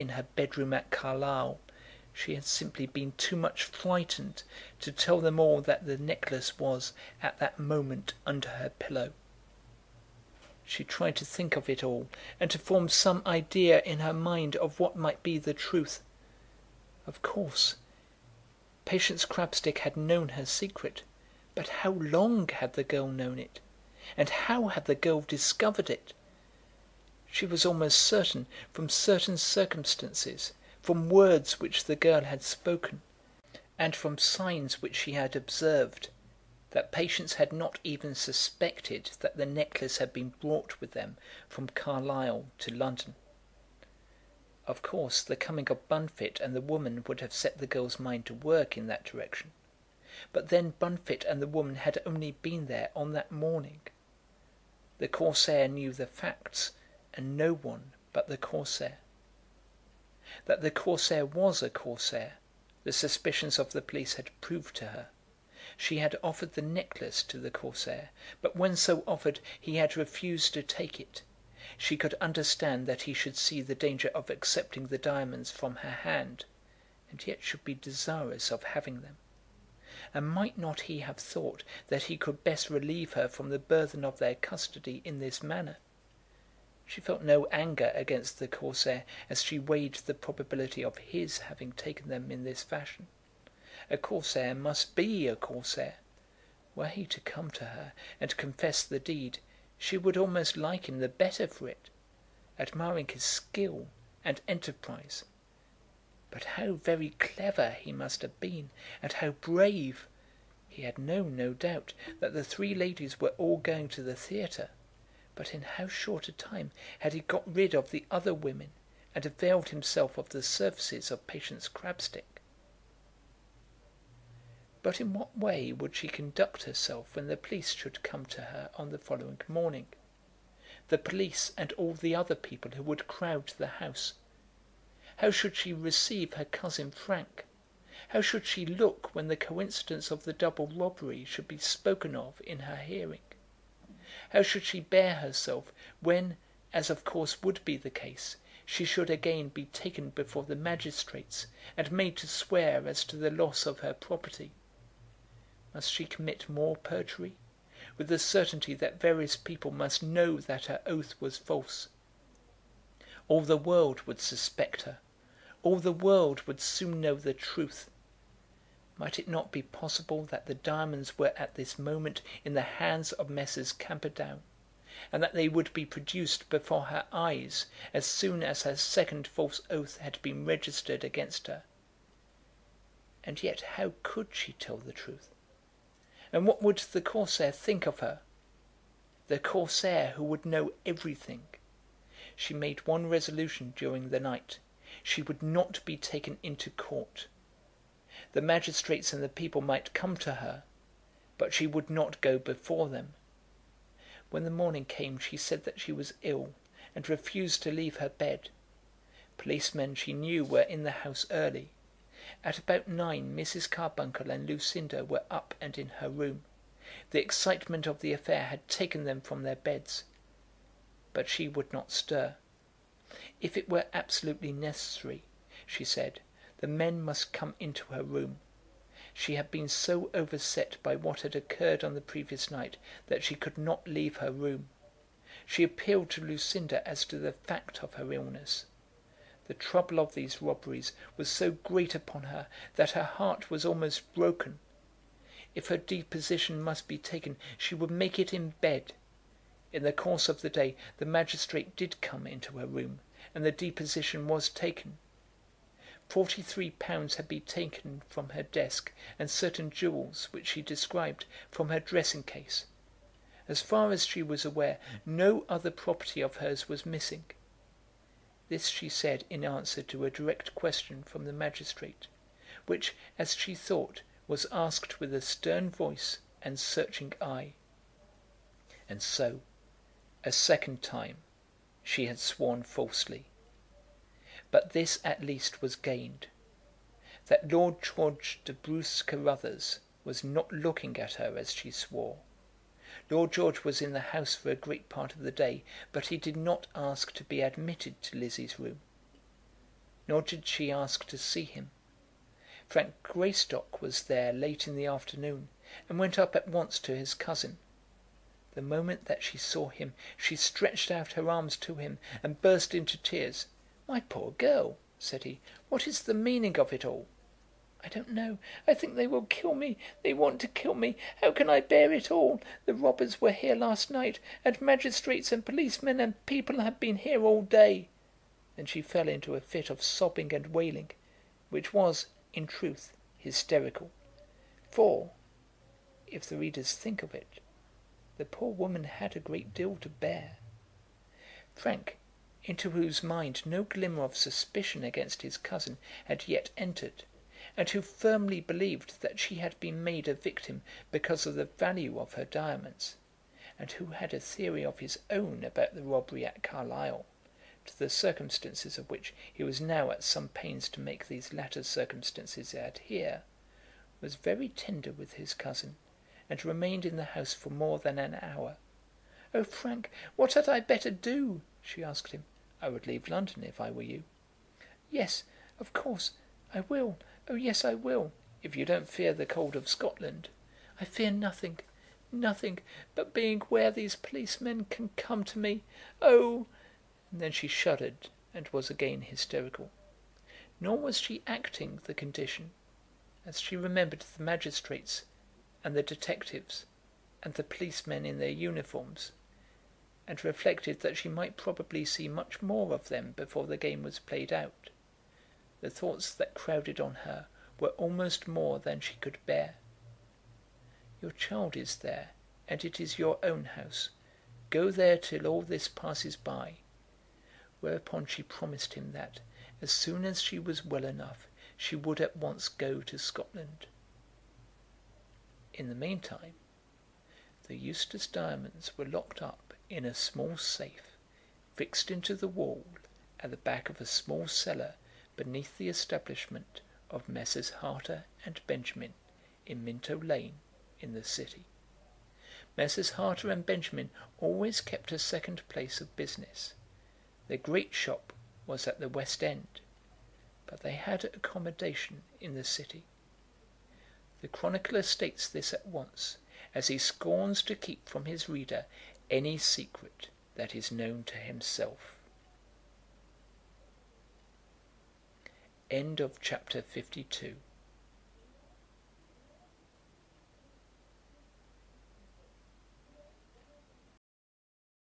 in her bedroom at Carlisle, she had simply been too much frightened to tell them all that the necklace was at that moment under her pillow. She tried to think of it all, and to form some idea in her mind of what might be the truth. Of course, Patience Crabstick had known her secret, but how long had the girl known it? And how had the girl discovered it? She was almost certain, from certain circumstances, from words which the girl had spoken, and from signs which she had observed, that Patience had not even suspected that the necklace had been brought with them from Carlisle to London. Of course, the coming of Bunfit and the woman would have set the girl's mind to work in that direction. But then Bunfit and the woman had only been there on that morning. The Corsair knew the facts, and no one but the Corsair. That the Corsair was a Corsair, the suspicions of the police had proved to her. She had offered the necklace to the Corsair, but when so offered he had refused to take it. She could understand that he should see the danger of accepting the diamonds from her hand, and yet should be desirous of having them. And might not he have thought that he could best relieve her from the burthen of their custody in this manner? She felt no anger against the Corsair as she weighed the probability of his having taken them in this fashion. A Corsair must be a Corsair. Were he to come to her and confess the deed, she would almost like him the better for it, admiring his skill and enterprise. But how very clever he must have been, and how brave! He had known, no doubt, that the three ladies were all going to the theatre, but in how short a time had he got rid of the other women, and availed himself of the services of Patience Crabstick? But in what way would she conduct herself when the police should come to her on the following morning? The police and all the other people who would crowd the house. How should she receive her cousin Frank? How should she look when the coincidence of the double robbery should be spoken of in her hearing? How should she bear herself when, as of course would be the case, she should again be taken before the magistrates and made to swear as to the loss of her property? Must she commit more perjury, with the certainty that various people must know that her oath was false? All the world would suspect her. All the world would soon know the truth. Might it not be possible that the diamonds were at this moment in the hands of Messrs. Camperdown, and that they would be produced before her eyes as soon as her second false oath had been registered against her? And yet how could she tell the truth? And what would the Corsair think of her? The Corsair who would know everything. She made one resolution during the night. She would not be taken into court. The magistrates and the people might come to her, but she would not go before them. When the morning came she said that she was ill, and refused to leave her bed. Policemen she knew were in the house early. At about 9 Mrs. Carbuncle and Lucinda were up and in her room. The excitement of the affair had taken them from their beds. But she would not stir. If it were absolutely necessary, she said, the men must come into her room. She had been so overset by what had occurred on the previous night that she could not leave her room. She appealed to Lucinda as to the fact of her illness. The trouble of these robberies was so great upon her that her heart was almost broken. If her deposition must be taken, she would make it in bed. In the course of the day the magistrate did come into her room, and the deposition was taken. £43 had been taken from her desk, and certain jewels, which she described, from her dressing case. As far as she was aware, no other property of hers was missing. This she said in answer to a direct question from the magistrate, which, as she thought, was asked with a stern voice and searching eye. And so, a second time, she had sworn falsely. But this at least was gained, that Lord George de Bruce Carruthers was not looking at her as she swore. Lord George was in the house for a great part of the day, but he did not ask to be admitted to Lizzie's room. nor did she ask to see him. Frank Greystock was there late in the afternoon, and went up at once to his cousin. The moment that she saw him, she stretched out her arms to him and burst into tears. "My poor girl," said he, "what is the meaning of it all?" "I don't know. I think they will kill me. They want to kill me. How can I bear it all? The robbers were here last night, and magistrates and policemen and people have been here all day." Then she fell into a fit of sobbing and wailing, which was, in truth, hysterical. For, if the readers think of it, the poor woman had a great deal to bear. Frank, into whose mind no glimmer of suspicion against his cousin had yet entered, and who firmly believed that she had been made a victim because of the value of her diamonds, and who had a theory of his own about the robbery at Carlisle, to the circumstances of which he was now at some pains to make these latter circumstances adhere, was very tender with his cousin, and remained in the house for more than an hour. "Oh, Frank, what had I better do?" she asked him. "I would leave London if I were you." "Yes, of course, I will. Oh, yes, I will." "If you don't fear the cold of Scotland." "I fear nothing, nothing, but being where these policemen can come to me. Oh!" And then she shuddered and was again hysterical. Nor was she acting the condition, as she remembered the magistrates and the detectives and the policemen in their uniforms, and reflected that she might probably see much more of them before the game was played out. The thoughts that crowded on her were almost more than she could bear. "Your child is there, and it is your own house. Go there till all this passes by." Whereupon she promised him that, as soon as she was well enough, she would at once go to Scotland. In the meantime, the Eustace diamonds were locked up in a small safe, fixed into the wall at the back of a small cellar beneath the establishment of Messrs. Harter and Benjamin in Minto Lane in the city. Messrs. Harter and Benjamin always kept a second place of business. Their great shop was at the West End, but they had accommodation in the city. The chronicler states this at once, as he scorns to keep from his reader any secret that is known to himself. End of chapter 52.